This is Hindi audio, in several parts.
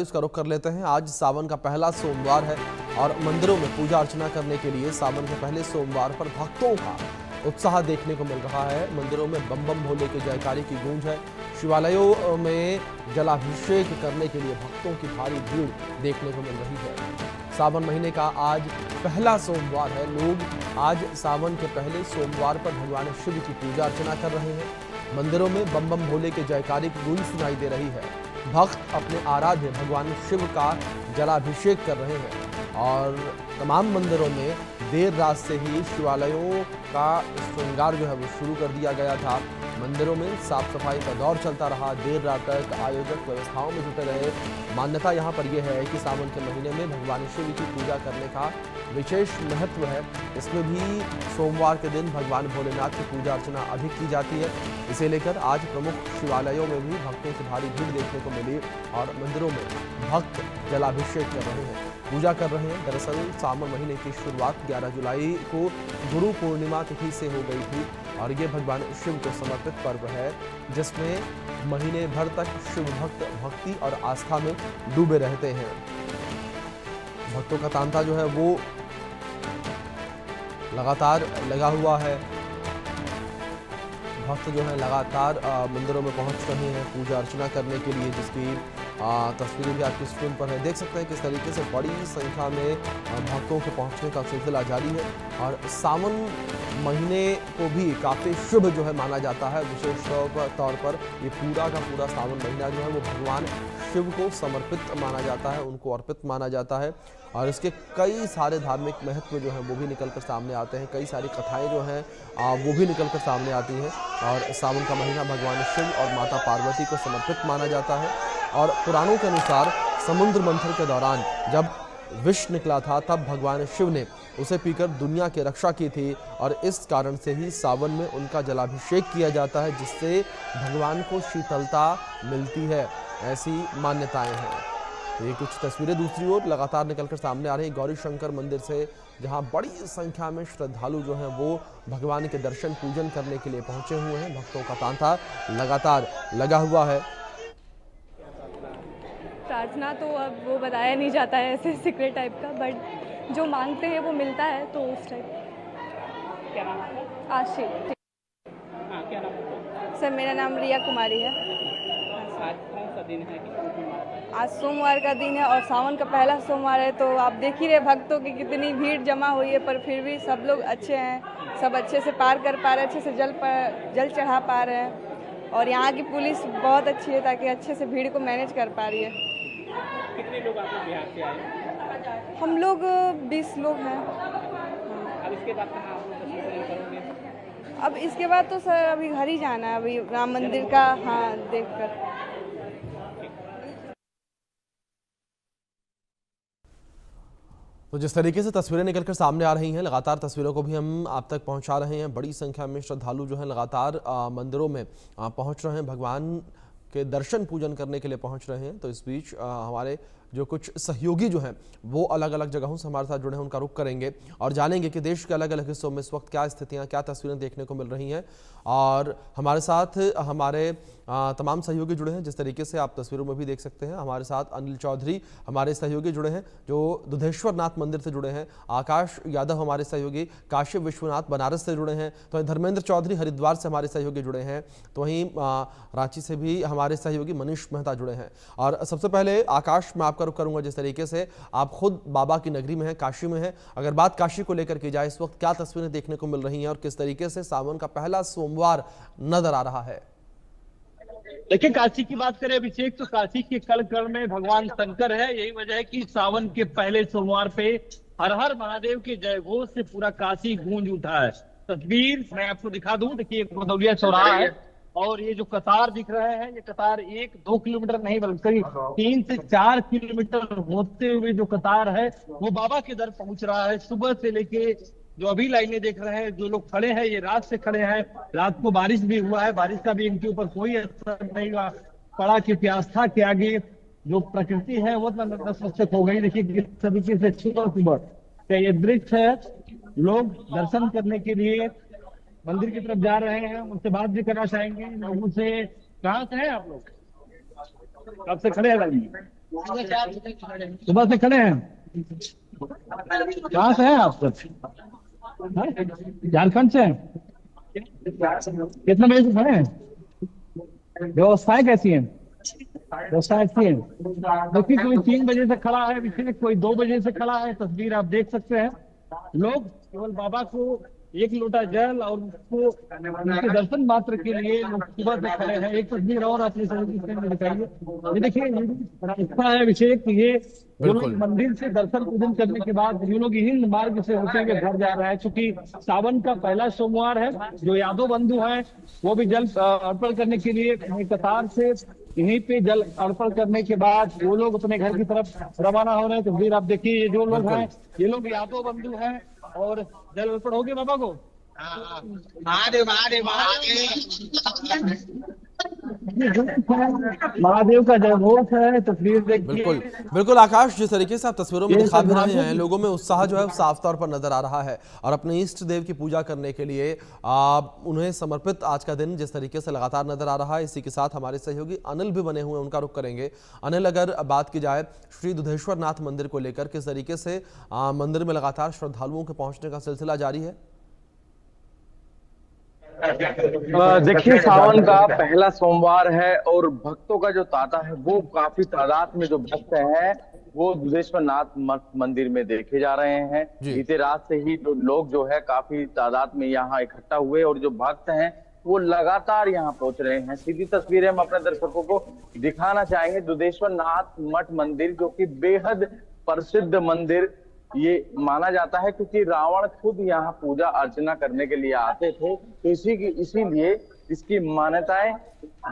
इसका रुख कर लेते हैं। आज सावन का पहला सोमवार है और मंदिरों में पूजा अर्चना करने के लिए सावन के पहले सोमवार पर भक्तों का उत्साह देखने को मिल रहा है। मंदिरों में बम बम भोले के जयकारे की गूंज है। शिवालयों में जलाभिषेक करने के लिए भक्तों की भारी भीड़ देखने को मिल रही है। सावन महीने का आज पहला सोमवार है। लोग आज सावन के पहले सोमवार पर भगवान शिव की पूजा अर्चना कर रहे हैं। मंदिरों में बम बम भोले के जयकारे की गूंज सुनाई दे रही है। भक्त अपने आराध्य भगवान शिव का जलाभिषेक कर रहे हैं और तमाम मंदिरों में देर रात से ही शिवालयों का श्रृंगार जो है वो शुरू कर दिया गया था। मंदिरों में साफ सफाई का दौर चलता रहा। देर रात तक आयोजक व्यवस्थाओं में जुटे रहे। मान्यता यहाँ पर यह है कि सावन के महीने में भगवान शिव की पूजा करने का विशेष महत्व है। इसमें भी सोमवार के दिन भगवान भोलेनाथ की पूजा अर्चना अधिक की जाती है। इसे लेकर आज प्रमुख शिवालयों में भी भक्तों की भारी भीड़ देखने को मिली और मंदिरों में भक्त जलाभिषेक कर रहे हैं, पूजा कर रहे हैं। दरअसल सावन महीने की शुरुआत 11 जुलाई को गुरु पूर्णिमा तिथि से हो गई थी और ये भगवान शिव को समर्पित पर्व है, जिसमें महीने भर तक शिव भक्त भक्ति और आस्था में डूबे रहते हैं। भक्तों का तांता जो है वो लगातार लगा हुआ है। भक्त जो है लगातार मंदिरों में पहुंच रहे हैं पूजा अर्चना करने के लिए, जिसकी तस्वीरें भी आपकी स्क्रीन पर है। देख सकते हैं किस तरीके से बड़ी संख्या में भक्तों के पहुंचने का सिलसिला जारी है और सावन महीने को भी काफ़ी शुभ जो है माना जाता है। विशेष तौर पर ये पूरा का पूरा सावन महीना जो है वो भगवान शिव को समर्पित माना जाता है, उनको अर्पित माना जाता है और इसके कई सारे धार्मिक महत्व जो हैं वो भी निकलकर सामने आते हैं। कई सारी कथाएं जो हैं वो भी निकलकर सामने आती हैं और सावन का महीना भगवान शिव और माता पार्वती को समर्पित माना जाता है। और पुराणों के अनुसार समुद्र मंथन के दौरान जब विष निकला था तब भगवान शिव ने उसे पीकर दुनिया की रक्षा की थी और इस कारण से ही सावन में उनका जलाभिषेक किया जाता है, जिससे भगवान को शीतलता मिलती है। ऐसी मान्यताएं हैं। तो ये कुछ तस्वीरें दूसरी ओर लगातार निकलकर सामने आ रही हैं गौरी शंकर मंदिर से, जहां बड़ी संख्या में श्रद्धालु जो हैं वो भगवान के दर्शन पूजन करने के लिए पहुंचे हुए हैं। भक्तों का तांता लगातार लगा हुआ है। प्रार्थना तो अब वो बताया नहीं जाता है ऐसे सीक्रेट टाइप का, बट जो मांगते हैं वो मिलता है, तो उस टाइप। क्या नाम है? आशीष। हाँ, क्या नाम है? सर मेरा नाम रिया कुमारी है। आज कौन सा दिन है कि आज सोमवार का दिन है और सावन का पहला सोमवार है, तो आप देख ही रहे भक्तों की कितनी भीड़ जमा हुई है, पर फिर भी सब लोग अच्छे हैं, सब अच्छे से पार कर पा रहे हैं, अच्छे से जल चढ़ा पा रहे हैं और यहाँ की पुलिस बहुत अच्छी है ताकि अच्छे से भीड़ को मैनेज कर पा रही है। कितने लोग आप लोग बिहार से आए? हम लोग 20 लोग हैं। अब इसके बाद कहाँ आप लोग दर्शन करोगे? अब इसके बाद तो सर अभी घर ही जाना है, अभी राम मंदिर का हाँ देखकर। तो जिस तरीके से तस्वीरें निकलकर सामने आ रही हैं, लगातार तस्वीरों को भी हम आप तक पहुंचा रहे हैं। बड़ी संख्या में श्रद्धालु जो हैं लगातार मंदिरों में पहुंच रहे हैं, भगवान के दर्शन पूजन करने के लिए पहुंच रहे हैं। तो इस बीच हमारे जो कुछ सहयोगी जो हैं वो अलग अलग जगहों से हमारे साथ जुड़े हैं, उनका रुख करेंगे और जानेंगे कि देश के अलग अलग हिस्सों में इस वक्त क्या स्थितियां, क्या तस्वीरें देखने को मिल रही हैं। और हमारे साथ हमारे तमाम सहयोगी जुड़े हैं। जिस तरीके से आप तस्वीरों में भी देख सकते हैं, हमारे साथ अनिल चौधरी हमारे सहयोगी जुड़े हैं जो दुधेश्वर नाथ मंदिर से जुड़े हैं। आकाश यादव हमारे सहयोगी काशी विश्वनाथ बनारस से जुड़े हैं। तो धर्मेंद्र चौधरी हरिद्वार से हमारे सहयोगी जुड़े हैं। तो वहीं रांची से भी हमारे सहयोगी मनीष मेहता जुड़े हैं। और सबसे पहले आकाश मैं आपका रुख करूंगा। जिस तरीके से आप खुद बाबा की नगरी में हैं, काशी में हैं, अगर बात काशी को लेकर की जाए इस वक्त क्या तस्वीरें देखने को मिल रही हैं और किस तरीके से सावन का पहला सोमवार नजर आ रहा है? देखिए, काशी की बात करें अभिषेक, तो काशी के कण कण में भगवान शंकर है। यही वजह है कि सावन के पहले सोमवार पे हर हर महादेव के जयघोष से पूरा काशी गूंज उठा है। तस्वीर मैं आपको दिखा दूं। देखिए, एक भदौलिया चौराहा है और ये जो कतार दिख रहे हैं, ये कतार 1-2 किलोमीटर नहीं बल्कि 3 से 4 किलोमीटर होते हुए जो कतार है वो बाबा के दर पहुंच रहा है। सुबह से लेके जो अभी लाइनें देख रहे हैं, जो लोग खड़े हैं ये रात से खड़े हैं। रात को बारिश भी हुआ है, बारिश का भी इनके ऊपर कोई असर नहीं पड़ा क्योंकि आस्था के आगे जो प्रकृति है वो नतमस्तक हो गई। देखिए किस तरीके से सुबह ये दृश्य है। लोग दर्शन करने के लिए मंदिर की तरफ जा रहे हैं। उनसे बात भी करना चाहेंगे लोगों से। कहाँ से हैं आप लोग? कब से खड़े हैं लाइन में? सुबह से खड़े हैं। कहाँ से हैं आप सब? हाँ? झारखंड से हैं? कितने बजे से खड़े हैं? व्यवस्थाएं कैसी हैं? व्यवस्था अच्छी है। देखिए, कोई 3 बजे से खड़ा है पीछे, कोई 2 बजे से खड़ा है। तस्वीर आप देख सकते हैं। लोग केवल बाबा को एक लोटा जल और उसको उनके दर्शन मात्र के लिए लोग सुबह से खड़े हैं। एक तस्वीर और अपनी स्क्रीन में दिखाइए। ये देखिए, रास्ता है अभिषेक, ये जो लोग मंदिर से दर्शन पूजन करने के बाद जो लोग यही मार्ग से होते हुए घर जा रहा है, क्योंकि सावन का पहला सोमवार है। जो यादव बंधु हैं वो भी जल अर्पण करने के लिए कतार से यहीं पे जल अर्पण करने के बाद वो लोग अपने घर की तरफ रवाना हो रहे हैं। तस्वीर आप देखिए, ये जो लोग हैं ये लोग यादव बंधु हैं और जल अर्पण हो गए बाबा को। महादेव का जयघोष है। तस्वीर देखिए। बिल्कुल बिल्कुल आकाश, जिस तरीके से आप तस्वीरों में दिखा भी रहे हैं, लोगों में उत्साह जो है वो साफ तौर पर नजर आ रहा है और अपने इष्ट देव की पूजा करने के लिए उन्हें समर्पित आज का दिन जिस तरीके से लगातार नजर आ रहा है। इसी के साथ हमारे सहयोगी अनिल भी बने हुए हैं, उनका रुख करेंगे। अनिल, अगर बात की जाए श्री दुधेश्वर नाथ मंदिर को लेकर, किस तरीके से मंदिर में लगातार श्रद्धालुओं के पहुंचने का सिलसिला जारी है? देखिए, सावन का पहला सोमवार है और भक्तों का जो तांता है वो काफी तादाद में जो भक्त हैं वो दुधेश्वर नाथ मंदिर में देखे जा रहे हैं। बीते रात से ही तो लोग जो है काफी तादाद में यहाँ इकट्ठा हुए और जो भक्त हैं वो लगातार यहाँ पहुंच रहे हैं। सीधी तस्वीरें हम अपने दर्शकों को दिखाना चाहेंगे। दुधेश्वर नाथ मठ मंदिर जो कि बेहद प्रसिद्ध मंदिर ये माना जाता है, क्योंकि रावण खुद यहाँ पूजा अर्चना करने के लिए आते थे, तो इसीलिए इसकी मान्यताएं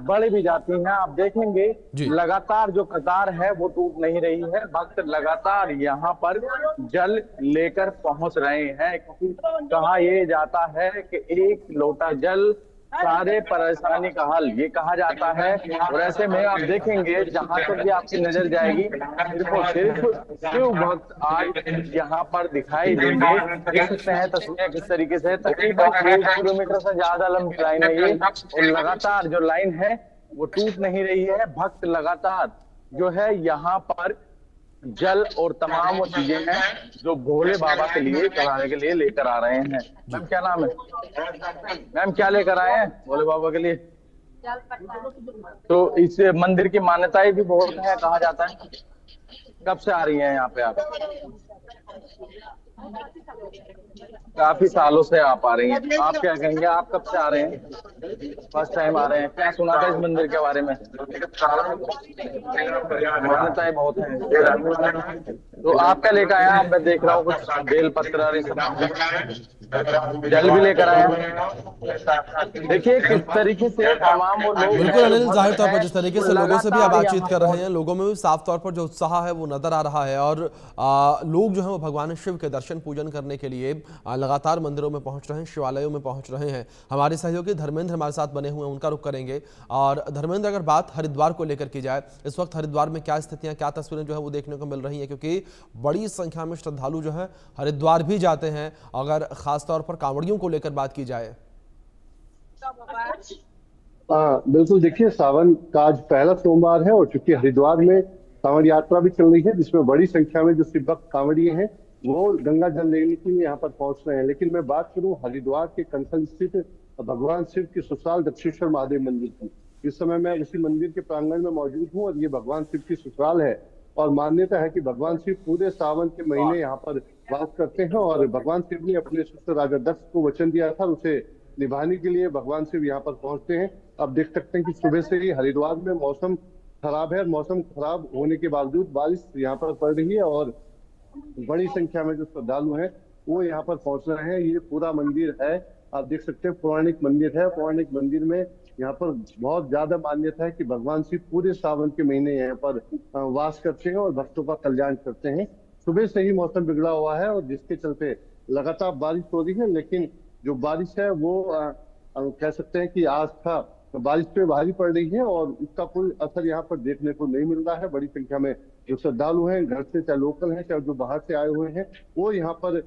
बढ़ भी जाती हैं। आप देखेंगे लगातार जो कतार है वो टूट नहीं रही है। भक्त लगातार यहाँ पर जल लेकर पहुंच रहे हैं, क्योंकि कहा ये जाता है कि एक लोटा जल सारे परेशानी का हल, ये कहा जाता है। और ऐसे में आप देखेंगे जहां तक भी आपकी नजर जाएगी सिर्फ और सिर्फ शिव भक्त आज यहाँ पर दिखाई देंगे। देख सकते हैं तस्वीरें किस तरीके से, तकरीबन 1 किलोमीटर से ज्यादा लंबी लाइन है ये, और लगातार जो लाइन है वो टूट नहीं रही है। भक्त लगातार जो है यहाँ पर जल और तमाम वो चीजें हैं जो भोले बाबा के लिए चढ़ाने के लिए लेकर आ रहे हैं। मैम क्या नाम है? मैम क्या लेकर आए हैं भोले बाबा के लिए? तो इस मंदिर की मान्यताएं भी बहुत है, कहा जाता है। कब से आ रही हैं यहाँ पे आप? काफी सालों से आप आ रही हैं। आप क्या कहेंगे, आप कब से आ रहे हैं? फर्स्ट टाइम आ रहे हैं। क्या सुना था इस मंदिर के बारे में? मान्यताएं बहुत हैं। तो आप क्या लेकर आया? मैं देख रहा हूँ कुछ बेल पत्र जल भी लेकर आया। देखिए किस तरीके से तमाम वो लोग। बिल्कुल अनिल, जाहिर तौर पर जिस तरीके से लोगों से भी आप बातचीत कर रहे हैं, लोगों में भी साफ तौर पर जो उत्साह है वो नजर आ रहा है और लोग जो है वो भगवान शिव के दर्शन पूजन करने के लिए लगातार मंदिरों में पहुंच रहे हैं, शिवालयों में पहुंच रहे हैं। हमारे सहयोगी धर्मेंद्र हमारे साथ बने हुए हैं, उनका रुख करेंगे। और धर्मेंद्र, अगर बात हरिद्वार को लेकर की जाए, इस वक्त हरिद्वार में क्या स्थितियां, क्या तस्वीरें जो है वो देखने को मिल रही है? क्योंकि बड़ी संख्या में श्रद्धालु जो है हरिद्वार भी जाते हैं, अगर खासतौर पर कांवड़ियों को लेकर बात की जाए। बिल्कुल। देखिए, सावन का आज पहला सोमवार है और चूंकि हरिद्वार में सावन यात्रा भी चल रही है, जिसमें बड़ी संख्या में जो शिव भक्त कांवड़िए हैं वो गंगा जल लेने के लिए यहाँ पर पहुंच रहे हैं। लेकिन मैं बात करूं हरिद्वार के कंसल स्थित भगवान शिव के ससुराल दक्षेश्वर महादेव मंदिर की। इस समय मैं उसी मंदिर के प्रांगण में मौजूद हूँ और ये भगवान शिव की ससुराल है। और मान्यता है कि भगवान शिव पूरे सावन के महीने यहाँ पर वास करते हैं और भगवान शिव ने अपने शिष्य राजा दक्ष को वचन दिया था, उसे निभाने के लिए भगवान शिव यहाँ पर पहुंचते हैं। अब देख सकते हैं कि सुबह से ही हरिद्वार में मौसम खराब है। मौसम खराब होने के बावजूद बारिश यहाँ पर पड़ रही है और बड़ी संख्या में जो श्रद्धालु हैं वो यहाँ पर पहुंच रहे हैं। ये पूरा मंदिर है, आप देख सकते हैं, पौराणिक मंदिर है। पौराणिक मंदिर में यहाँ पर बहुत ज्यादा मान्यता है कि भगवान शिव पूरे सावन के महीने यहाँ पर वास करते हैं और भक्तों का कल्याण करते हैं। सुबह से ही मौसम बिगड़ा हुआ है और जिसके चलते लगातार बारिश हो रही है, लेकिन जो बारिश है वो कह सकते हैं कि आस्था बारिश पे भारी पड़ रही है और उसका कोई असर यहाँ पर देखने को नहीं मिल रहा है। बड़ी संख्या में जो श्रद्धालु हैं, घर से चाहे लोकल हैं चाहे जो बाहर से आए हुए हैं, वो यहाँ पर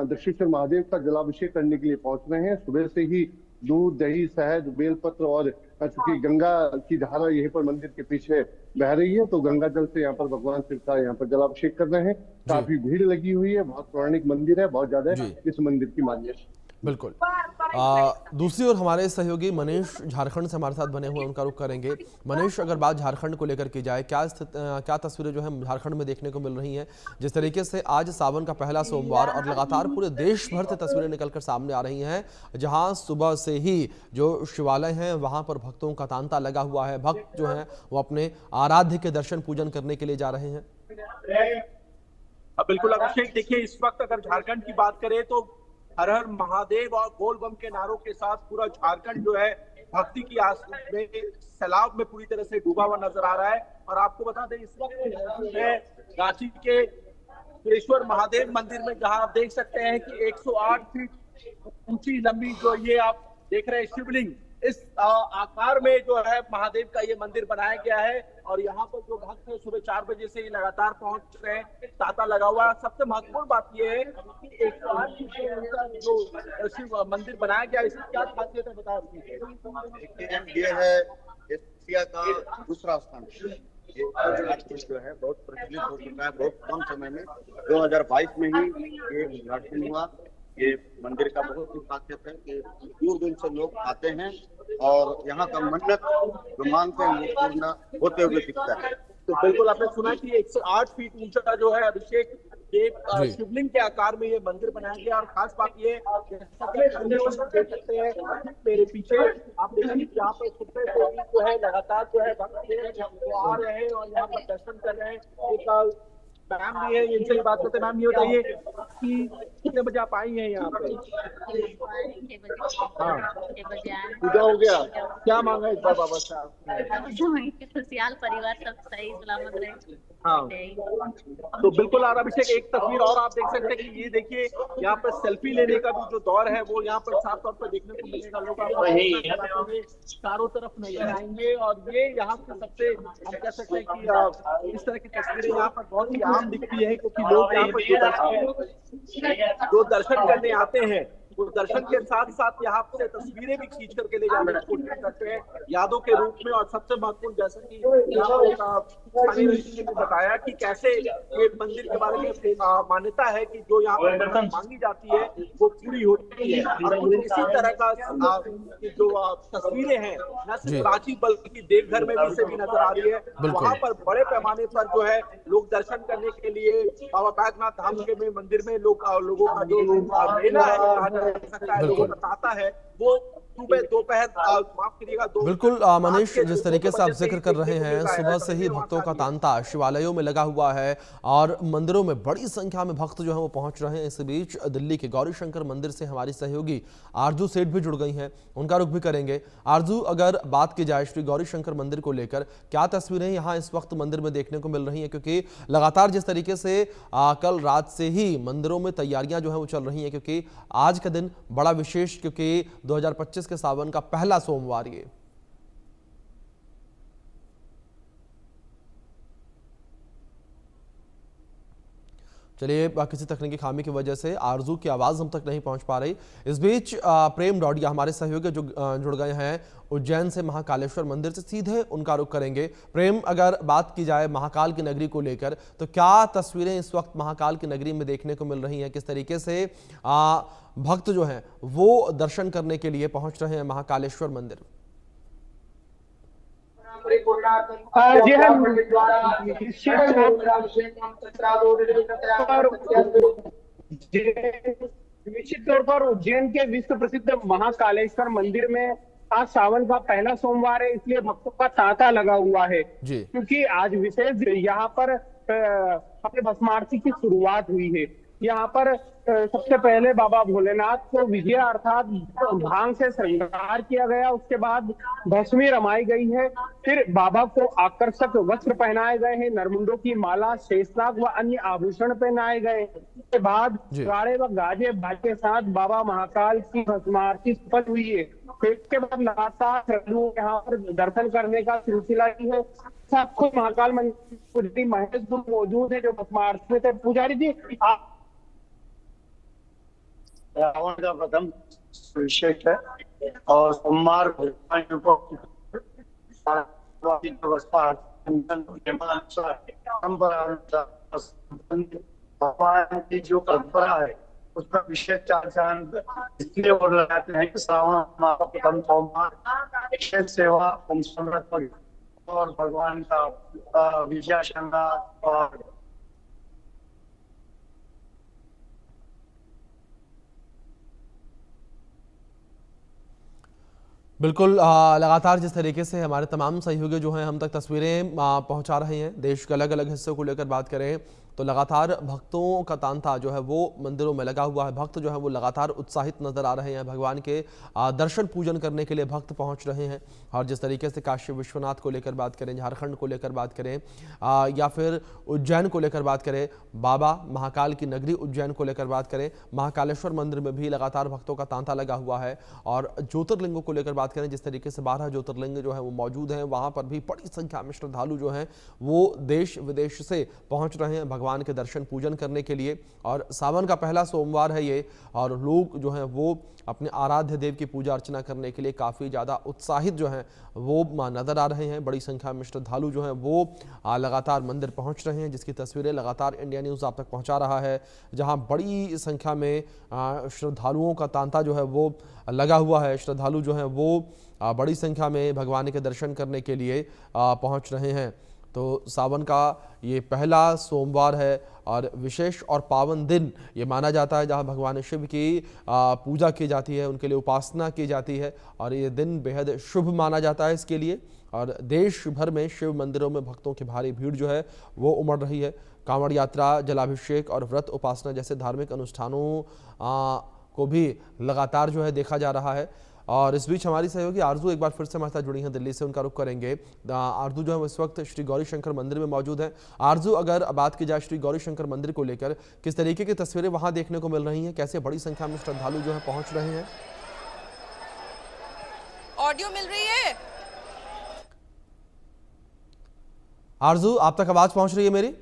दक्षेश्वर महादेव का जलाभिषेक करने के लिए पहुंच रहे हैं। सुबह से ही दूध, दही, शहद, बेलपत्र और चूंकि गंगा की धारा यहीं पर मंदिर के पीछे बह रही है, तो गंगा जल से यहाँ पर भगवान शिव का यहाँ पर जलाभिषेक कर रहे हैं। काफी भीड़ लगी हुई है, बहुत पौराणिक मंदिर है, बहुत ज्यादा जी। इस मंदिर की मान्यता। बिल्कुल। दूसरी ओर हमारे सहयोगी मनीष झारखंड से हमारे साथ बने हुए, उनका रुख करेंगे। मनीष, अगर बात झारखंड को लेकर की जाए, क्या तस्वीरें जो है झारखंड में देखने को मिल रही हैं? जिस तरीके से आज सावन का पहला सोमवार और लगातार पूरे देश भर से तस्वीरें निकलकर सामने आ रही हैं, जहां सुबह से ही जो शिवालय हैं वहां पर भक्तों का तांता लगा हुआ है। भक्त जो हैं वो अपने आराध्य के दर्शन पूजन करने के लिए जा रहे हैं। बिल्कुल अभिषेक, देखिए इस वक्त अगर झारखंड की बात करें तो हर हर महादेव और बोल बम के नारों के साथ पूरा झारखंड जो है भक्ति की आस में सैलाब में पूरी तरह से डूबा हुआ नजर आ रहा है। और आपको बता दें इस वक्त मैं रांची के सुरेश्वर महादेव मंदिर में, जहां आप देख सकते हैं कि 108 फीट ऊंची लंबी जो ये आप देख रहे हैं शिवलिंग, इस आकार में जो है महादेव का ये मंदिर बनाया गया है। और यहाँ पर जो भक्त है सुबह 4 बजे से ही लगातार पहुंच रहे हैं, तांता लगा हुआ है। सबसे महत्वपूर्ण बात यह है कि 108 फीट का जो शिव मंदिर बनाया गया, इसकी क्या खासियत है बता दीजिए। ये है एशिया का दूसरा स्थान। ये जो है बहुत प्रचलित हो चुका है बहुत कम समय में। 2022 में ही ये उद्घाटन हुआ। ये मंदिर का बहुत ही खासियत है कि दूर दूर से लोग आते हैं और यहाँ का मन्नत जो मांगते हैं पूर्ण होते हुए दिखता है। तो बिल्कुल आपने सुना कि 108 फीट ऊंचा जो है अभिषेक, ये शिवलिंग के आकार में ये मंदिर बनाया गया। और खास बात ये देख सकते हैं मेरे पीछे, आप देखिए यहाँ पर सुबह से ही जो है लगातार जो है भक्त आ रहे हैं और यहाँ पर दर्शन कर रहे हैं। एक मैम भी है, इनसे ही बात करते हैं। मैम ये बताइए कि कितने बजे आप आई हैं यहाँ पे? 6 बजे आए। पूजा हो गया, क्या मांगा इस बार बाबा साहब? खुशहाल परिवार सब सही सलामत रहे। हाँ, तो बिल्कुल। और अभिषेक एक तस्वीर और आप देख सकते हैं कि ये देखिए यहाँ पर सेल्फी लेने का भी जो दौर है वो यहाँ पर साफ तौर पर देखने को मिलेगा। लोग चारों तरफ नजर आएंगे और ये यहाँ के सबसे हम कह सकते हैं कि इस तरह की तस्वीरें यहाँ पर बहुत ही आम दिखती है, क्योंकि लोग यहाँ पर जो दर्शन करने आते हैं वो दर्शन के साथ साथ यहाँ से तस्वीरें भी खींच करके ले जाने की कोशिश करते हैं यादों के रूप में। और सबसे महत्वपूर्ण, जैसा कि स्थानीय ने बताया कि कैसे ये मंदिर के बारे में मान्यता है कि जो यहाँ पर मांगी जाती है वो पूरी होती है। और इसी तरह का जो तस्वीरें हैं न सिर्फ रांची बल्कि देवघर में भी से भी नजर आ रही है। वहाँ पर बड़े पैमाने पर जो है लोग दर्शन करने के लिए बाबा बैद्यनाथ धाम के में मंदिर में लोगों का जो मेला है लोगों का तांता है वो सुबह दोपहर माफ करिएगा बिल्कुल मनीष, जिस तरीके से आप जिक्र कर रहे हैं, सुबह से ही भक्तों का तांता शिवालयों में लगा हुआ है और मंदिरों में बड़ी संख्या में भक्त जो है वो पहुंच रहे हैं। इस बीच दिल्ली के गौरी शंकर मंदिर से हमारी सहयोगी आरजू सेठ भी जुड़ गई हैं, उनका रुख भी करेंगे। आरजू, अगर बात की जाए श्री गौरी शंकर मंदिर को लेकर, क्या तस्वीरें यहाँ इस वक्त मंदिर में देखने को मिल रही हैं? क्योंकि लगातार जिस तरीके से कल रात से ही मंदिरों में तैयारियां जो है वो चल रही हैं, क्योंकि आज का दिन बड़ा विशेष, क्योंकि 2025 के सावन का पहला सोमवार ये। चलिए, किसी तकनीकी खामी की वजह से आरजू की आवाज हम तक नहीं पहुंच पा रही। इस बीच प्रेम डॉडिया हमारे सहयोगी जो जुड़ गए हैं उज्जैन से महाकालेश्वर मंदिर से, सीधे उनका रुख करेंगे। प्रेम, अगर बात की जाए महाकाल की नगरी को लेकर, तो क्या तस्वीरें इस वक्त महाकाल की नगरी में देखने को मिल रही हैं? किस तरीके से भक्त जो हैं वो दर्शन करने के लिए पहुंच रहे हैं महाकालेश्वर मंदिर? जी हाँ, निश्चित तौर पर उज्जैन के विश्व प्रसिद्ध महाकालेश्वर मंदिर में आज सावन का पहला सोमवार है, इसलिए भक्तों का तांता लगा हुआ है। क्योंकि आज विशेष यहाँ पर अपने भस्मारती की शुरुआत हुई है। यहाँ पर सबसे पहले बाबा भोलेनाथ को विजय अर्थात भांग से श्रृंगार किया गया, उसके बाद भस्मी रमाई गई है, फिर बाबा को आकर्षक वस्त्र पहनाए गए हैं, नरमुंडों की माला, शेषनाग व अन्य आभूषण पहनाए गए। उसके बाद गाड़े व गाजे बाजे के साथ बाबा महाकाल की भस्मारती सफल हुई है। इसके बाद लगातार श्रद्धालुओं यहाँ पर दर्शन करने का सिलसिला ही है। खुद महाकाल मंदिर महेश गुरु मौजूद है जो भस्मारती में थे। पुजारी जी, रावण का प्रथम विशेष है और सोमवार भगवान की जो परंपरा है उसका विशेष चार इसलिए और लगाते हैं कि श्रावण हमारा प्रथम सोमवार विशेष सेवा और भगवान का विजय श्रृंगार और बिल्कुल लगातार जिस तरीके से हमारे तमाम सहयोगी जो हैं हम तक तस्वीरें पहुंचा रहे हैं देश के अलग अलग हिस्सों को लेकर बात करें तो लगातार भक्तों का तांता जो है वो मंदिरों में लगा हुआ है। भक्त जो है वो लगातार उत्साहित नजर आ रहे हैं। भगवान के दर्शन पूजन करने के लिए भक्त पहुंच रहे हैं। और जिस तरीके से काशी विश्वनाथ को लेकर बात करें, झारखंड को लेकर बात करें या फिर उज्जैन को लेकर बात करें, बाबा महाकाल की नगरी उज्जैन को लेकर बात करें, महाकालेश्वर मंदिर में भी लगातार भक्तों का तांता लगा हुआ है। और ज्योतिर्लिंगों को लेकर बात करें, जिस तरीके से 12 ज्योतिर्लिंग जो है वो मौजूद हैं, वहां पर भी बड़ी संख्या में श्रद्धालु जो हैं वो देश विदेश से पहुंच रहे हैं भगवान के दर्शन पूजन करने के लिए। और सावन का पहला सोमवार है ये, और लोग जो हैं वो अपने आराध्य देव की पूजा अर्चना करने के लिए काफ़ी ज़्यादा उत्साहित जो हैं वो नज़र आ रहे हैं। बड़ी संख्या में श्रद्धालु जो हैं वो लगातार मंदिर पहुंच रहे हैं, जिसकी तस्वीरें लगातार इंडिया न्यूज़ आप तक पहुंचा रहा है, जहां बड़ी संख्या में श्रद्धालुओं का तांता जो है वो लगा हुआ है। श्रद्धालु जो हैं वो बड़ी संख्या में भगवान के दर्शन करने के लिए पहुंच रहे हैं। तो सावन का ये पहला सोमवार है और विशेष और पावन दिन ये माना जाता है, जहां भगवान शिव की पूजा की जाती है, उनके लिए उपासना की जाती है। और ये दिन बेहद शुभ माना जाता है इसके लिए। और देश भर में शिव मंदिरों में भक्तों की भारी भीड़ जो है वो उमड़ रही है। कांवड़ यात्रा, जलाभिषेक और व्रत उपासना जैसे धार्मिक अनुष्ठानों को भी लगातार जो है देखा जा रहा है। और इस बीच हमारी सहयोगी आरजू एक बार फिर से हमारे साथ जुड़ी हैं दिल्ली से, उनका रुख करेंगे। आरजू जो है इस वक्त श्री गौरी शंकर मंदिर में मौजूद है। आरजू, अगर बात की जाए श्री गौरी शंकर मंदिर को लेकर, किस तरीके की तस्वीरें वहां देखने को मिल रही हैं? कैसे बड़ी संख्या में श्रद्धालु जो है पहुंच रहे हैं? ऑडियो मिल रही है आरजू, आप तक आवाज पहुंच रही है मेरी?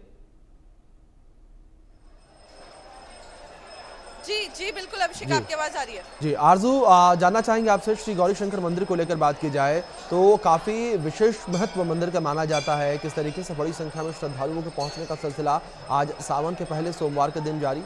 जी बिल्कुल अभिषेक, आपकी आवाज आ रही है। जी आरजू, जानना चाहेंगे आपसे, श्री गौरी शंकर मंदिर को लेकर बात की जाए तो काफ़ी विशेष महत्व मंदिर का माना जाता है। किस तरीके से बड़ी संख्या में श्रद्धालुओं के पहुंचने का सिलसिला आज सावन के पहले सोमवार के दिन जारी?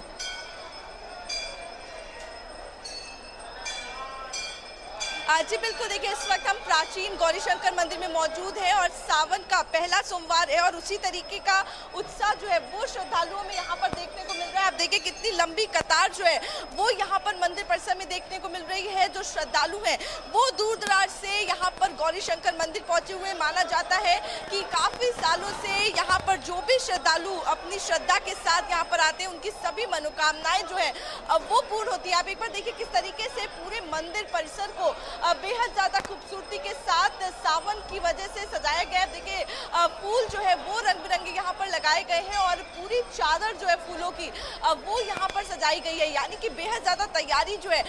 जी बिल्कुल, देखिए इस वक्त हम प्राचीन गौरी शंकर मंदिर में मौजूद हैं और सावन का पहला सोमवार है और उसी तरीके का उत्साह जो है वो श्रद्धालुओं में यहाँ पर देखने को मिल रहा है। आप देखिए कितनी लंबी कतार जो है वो यहाँ पर मंदिर परिसर में देखने को मिल रही है। जो श्रद्धालु हैं वो दूर दराज से यहाँ पर गौरी शंकर मंदिर पहुंचे हुए। माना जाता है कि काफी सालों से यहाँ पर जो भी श्रद्धालु अपनी श्रद्धा के साथ यहाँ पर आते हैं उनकी सभी मनोकामनाएं जो है वो पूर्ण होती है। आप एक बार देखिए किस तरीके से पूरे मंदिर परिसर को बेहद ज्यादा खूबसूरती के साथ सावन की वजह से सजाया गया है। देखिए फूल जो है वो रंग बिरंगे यहाँ पर लगाए गए हैं और पूरी चादर जो है फूलों की वो यहाँ पर सजाई गई है। यानी कि बेहद ज्यादा तैयारी जो है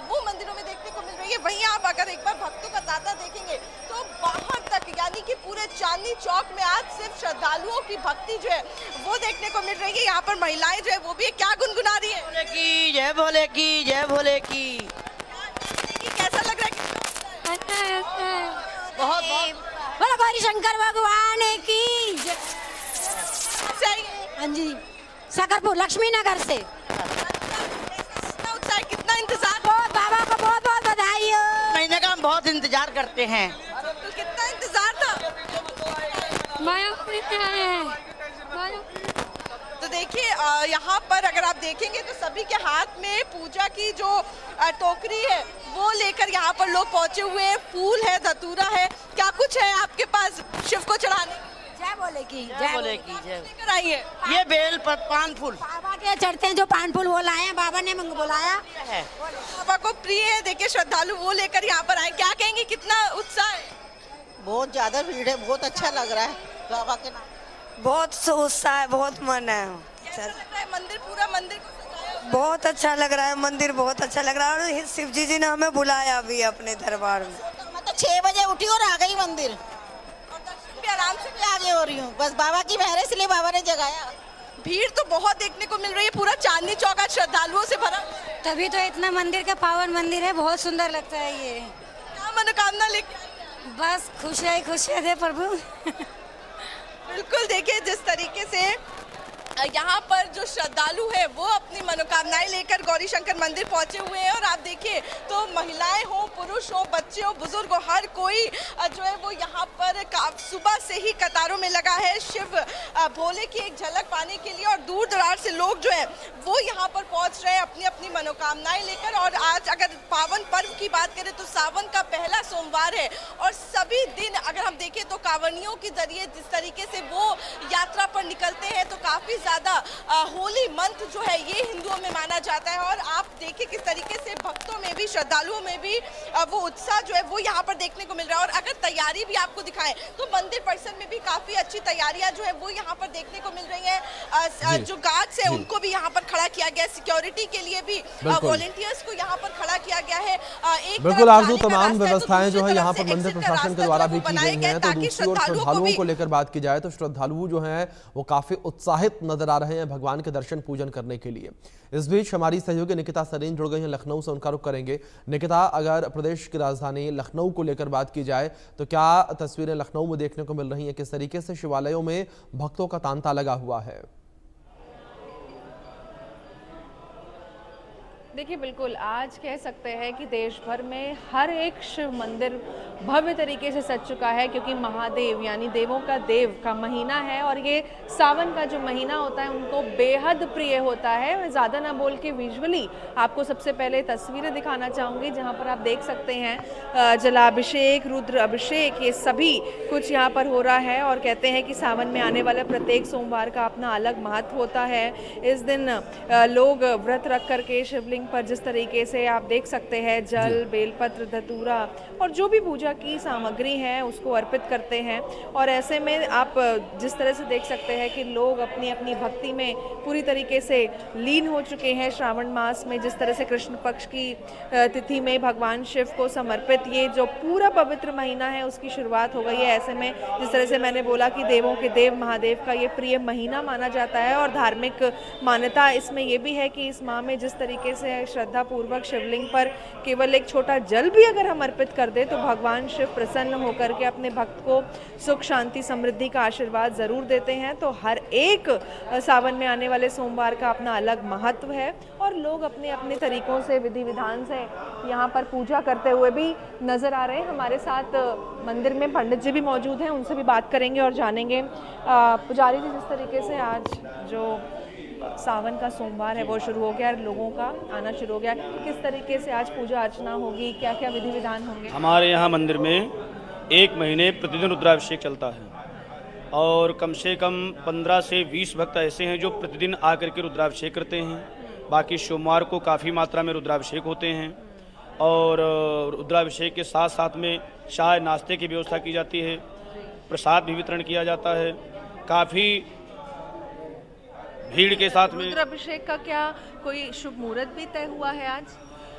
वो मंदिरों में देखने को मिल रही है। वहीं आप अगर एक बार भक्तों का तांता देखेंगे तो बाहर तक यानी कि पूरे चांदनी चौक में आज सिर्फ श्रद्धालुओं की भक्ति जो है वो देखने को मिल रही है। यहाँ पर महिलाएं जो है वो भी क्या गुनगुना रही है? भोले की जय, भोले की जय, भोले की। कैसा लग रहा है? बहुत बोलो गौरी शंकर भगवान की। हाँ जी, सकरपुर लक्ष्मी नगर से। कितना इंतजार? बाबा को बहुत बहुत बधाई हो। महीने का हम बहुत इंतजार करते हैं। तो कितना इंतजार था? तो देखिए यहाँ पर अगर आप देखेंगे तो सभी के हाथ में पूजा की जो टोकरी है वो लेकर यहाँ पर लोग पहुंचे हुए हैं। फूल है, धतूरा है, क्या कुछ है आपके पास शिव को चढ़ाने? जय बोले की, जय बोले की जय। लेकर आई है ये बेल पर पान फूल बाबा के चढ़ते हैं, जो पान फूल वो लाए हैं, बाबा ने बुलाया है। बाबा को प्रिय है। देखिए श्रद्धालु वो लेकर यहाँ पर आए। क्या कहेंगे, कितना उत्साह है? बहुत ज्यादा भीड़ है, बहुत अच्छा लग रहा है बाबा के नाम। बहुत उत्साह है, बहुत मन है। कैसा लग रहा है मंदिर? पूरा मंदिर को सजाया बहुत अच्छा लग रहा है, मंदिर बहुत अच्छा लग रहा है। और शिव जी ने हमें बुलाया अभी अपने दरबार में। मैं तो 6 बजे उठी और आ गई मंदिर, और दर्शन भी आराम से आगे हो रही हूँ। बस बाबा की मेहर से, इसलिए बाबा ने जगाया। भीड़ तो बहुत देखने को मिल रही है, पूरा चांदनी चौक आज श्रद्धालुओं से भरा। तभी तो इतना मंदिर का पावन मंदिर है, बहुत सुंदर लगता है ये। क्या मनोकामना लेके? बस खुश है दे प्रभु। बिल्कुल, देखिए जिस तरीके से यहाँ पर जो श्रद्धालु है वो अपनी मनोकामनाएं लेकर गौरी शंकर मंदिर पहुंचे हुए हैं। और आप देखिए तो महिलाएं हो, पुरुष हो, बच्चे हो, बुजुर्ग हो, हर कोई जो है वो यहाँ पर सुबह से ही कतारों में लगा है शिव भोले की एक झलक पाने के लिए। और दूर दराज से लोग जो है वो यहाँ पर पहुंच रहे हैं अपनी अपनी मनोकामनाएं लेकर। और आज अगर पावन पर्व की बात करें तो सावन का पहला सोमवार है और सभी दिन अगर हम देखें तो कांवड़ियों के जरिए जिस तरीके से वो यात्रा पर निकलते हैं तो काफी ज्यादा होली मंथ जो है ये हिंदुओं में माना जाता है। और आप देखिए किस तरीके से भक्तों में भी, श्रद्धालुओं में भी वो उत्साह जो है वो यहाँ पर देखने को मिल रहा है। और अगर तैयारी भी आपको दिखाएं तो मंदिर परिसर में भी काफी अच्छी तैयारियां जो है वो यहाँ पर देखने को मिल रही है। जो गार्ड्स है उनको भी यहाँ पर खड़ा किया गया, सिक्योरिटी के लिए भी वॉलंटियर्स को यहाँ पर खड़ा किया गया है। बिल्कुल आरजू, तमाम व्यवस्थाएं जो है यहाँ पर मंदिर प्रशासन के द्वारा भी की गई हैं। तो दूसरी ओर श्रद्धालुओं को लेकर बात की जाए तो श्रद्धालु जो हैं वो काफी उत्साहित नजर आ रहे हैं भगवान के दर्शन पूजन करने के लिए। इस बीच हमारी सहयोगी निकिता सरीन जुड़ गई हैं लखनऊ से, उनका रुख करेंगे। निकिता, अगर प्रदेश की राजधानी लखनऊ को लेकर बात की जाए तो क्या तस्वीरें लखनऊ में देखने को मिल रही हैं? किस तरीके से शिवालयों में भक्तों का तांता लगा हुआ है? देखिए बिल्कुल, आज कह सकते हैं कि देश भर में हर एक शिव मंदिर भव्य तरीके से सज चुका है, क्योंकि महादेव यानी देवों का देव का महीना है और ये सावन का जो महीना होता है उनको बेहद प्रिय होता है। मैं ज़्यादा ना बोल के विजुअली आपको सबसे पहले तस्वीरें दिखाना चाहूँगी जहाँ पर आप देख सकते हैं जलाभिषेक, रुद्र अभिषेक, ये सभी कुछ यहाँ पर हो रहा है। और कहते हैं कि सावन में आने वाले प्रत्येक सोमवार का अपना अलग महत्व होता है। इस दिन लोग व्रत रख करके शिवलिंग पर जिस तरीके से आप देख सकते हैं जल, बेलपत्र, धतूरा और जो भी पूजा की सामग्री है उसको अर्पित करते हैं। और ऐसे में आप जिस तरह से देख सकते हैं कि लोग अपनी अपनी भक्ति में पूरी तरीके से लीन हो चुके हैं। श्रावण मास में जिस तरह से कृष्ण पक्ष की तिथि में भगवान शिव को समर्पित ये जो पूरा पवित्र महीना है उसकी शुरुआत हो गई है। ऐसे में जिस तरह से मैंने बोला कि देवों के देव महादेव का ये प्रिय महीना माना जाता है और धार्मिक मान्यता इसमें ये भी है कि इस माह में जिस तरीके से श्रद्धा पूर्वक शिवलिंग पर केवल एक छोटा जल भी अगर हम अर्पित कर दे तो भगवान शिव प्रसन्न होकर के अपने भक्त को सुख, शांति, समृद्धि का आशीर्वाद जरूर देते हैं। तो हर एक सावन में आने वाले सोमवार का अपना अलग महत्व है और लोग अपने अपने तरीकों से, विधि विधान से यहाँ पर पूजा करते हुए भी नजर आ रहे हैं। हमारे साथ मंदिर में पंडित जी भी मौजूद हैं, उनसे भी बात करेंगे और जानेंगे। पुजारी जी, जिस तरीके से आज जो सावन का सोमवार है वो शुरू हो गया, लोगों का आना शुरू हो गया, किस तरीके से आज पूजा अर्चना होगी, क्या क्या विधि विधान होंगे? हमारे यहाँ मंदिर में 1 महीने प्रतिदिन रुद्राभिषेक चलता है और कम से कम 15 से 20 भक्त ऐसे हैं जो प्रतिदिन आकर के रुद्राभिषेक करते हैं। बाकी सोमवार को काफ़ी मात्रा में रुद्राभिषेक होते हैं और रुद्राभिषेक के साथ साथ में चाय नाश्ते की व्यवस्था की जाती है, प्रसाद भी वितरण किया जाता है। काफ़ी भीड़ के साथ में। रुद्राभिषेक का क्या कोई शुभ मुहूर्त भी तय हुआ है आज?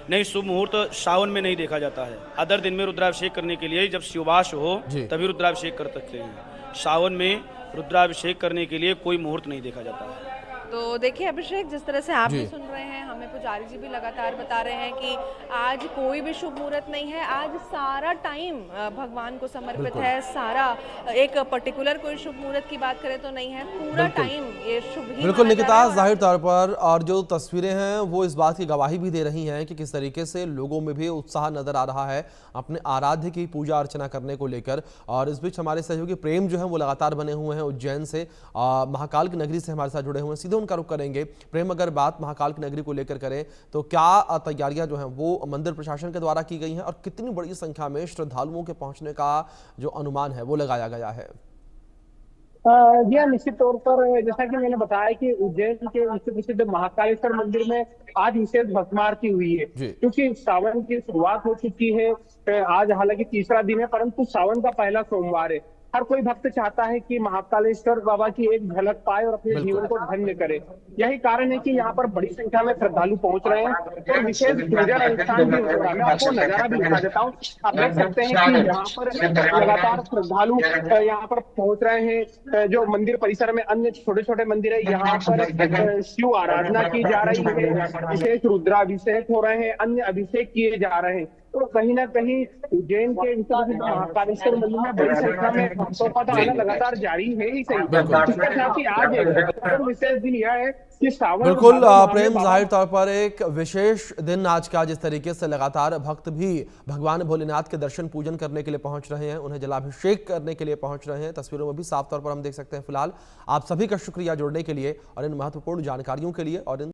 नहीं, शुभ मुहूर्त सावन में नहीं देखा जाता है। अदर दिन में रुद्राभिषेक करने के लिए जब शिववास हो तभी रुद्राभिषेक कर सकते हैं। सावन में रुद्राभिषेक करने के लिए कोई मुहूर्त नहीं देखा जाता है। तो देखिए अभिषेक, जिस तरह से आप भी सुन रहे हैं, हमें पुजारी जी भी लगातार बता रहे हैं कि आज कोई भी शुभ मुहूर्त नहीं है, आज सारा टाइम भगवान को समर्पित है। सारा एक पर्टिकुलर कोई शुभ मुहूर्त की बात करें तो नहीं है, पूरा टाइम ये शुभ ही। बिल्कुल निकिता, जाहिर तौर पर और जो तस्वीरें हैं वो इस बात की गवाही भी दे रही हैं कि किस तरीके से लोगों में भी उत्साह नजर आ रहा है अपने आराध्य की पूजा अर्चना करने को लेकर। और इस बीच हमारे सहयोगी प्रेम जो है वो लगातार बने हुए हैं उज्जैन से, महाकाल की नगरी से हमारे साथ जुड़े हुए हैं, सीधे उनका रुख करेंगे। प्रेम, अगर बात महाकाल की नगरी को लेकर करें तो क्या तैयारियां जो हैं वो मंदिर प्रशासन के द्वारा की गई हैं और कितनी बड़ी संख्या में श्रद्धालुओं के पहुंचने का जो अनुमान है वो लगाया गया है? जी हाँ, निश्चित तौर पर जैसा कि मैंने बताया कि उज्जैन के विश्व प्रसिद्ध महाकालेश्वर मंदिर में आज विशेष भस्म आरती हुई है, क्योंकि सावन की शुरुआत हो चुकी है। आज हालांकि तीसरा दिन है, परंतु सावन का पहला सोमवार है। हर कोई भक्त चाहता है कि महाकालेश्वर बाबा की एक झलक पाए और अपने जीवन को धन्य करे। यही कारण है कि यहाँ पर बड़ी संख्या में श्रद्धालु पहुंच रहे हैं और विशेष पूजा अनुष्ठान भी हो रहा है। मैं आपको नजारा भी दिखा देता हूँ। आप देख सकते हैं कि यहाँ पर लगातार श्रद्धालु यहाँ पर पहुंच रहे हैं। जो मंदिर परिसर में अन्य छोटे छोटे मंदिर है, यहाँ पर शिव आराधना की जा रही है, विशेष रुद्राभिषेक हो रहे हैं, अन्य अभिषेक किए जा रहे हैं। तो कहीं ना कहीं उज्जैन के महाकालेश्वर मंदिर में बड़ी संख्या में भक्तों का आना लगातार जारी है ही सही। इसके साथ ही आज एक विशेष दिन यह है कि सावन बिल्कुल प्रेम, जाहिर तौर पर एक विशेष दिन आज का, जिस तरीके से लगातार भक्त भी भगवान भोलेनाथ के दर्शन पूजन करने के लिए पहुंच रहे हैं, उन्हें जलाभिषेक करने के लिए पहुंच रहे हैं। तस्वीरों में भी साफ तौर पर हम देख सकते हैं। फिलहाल आप सभी का शुक्रिया जुड़ने के लिए और इन महत्वपूर्ण जानकारियों के लिए और इन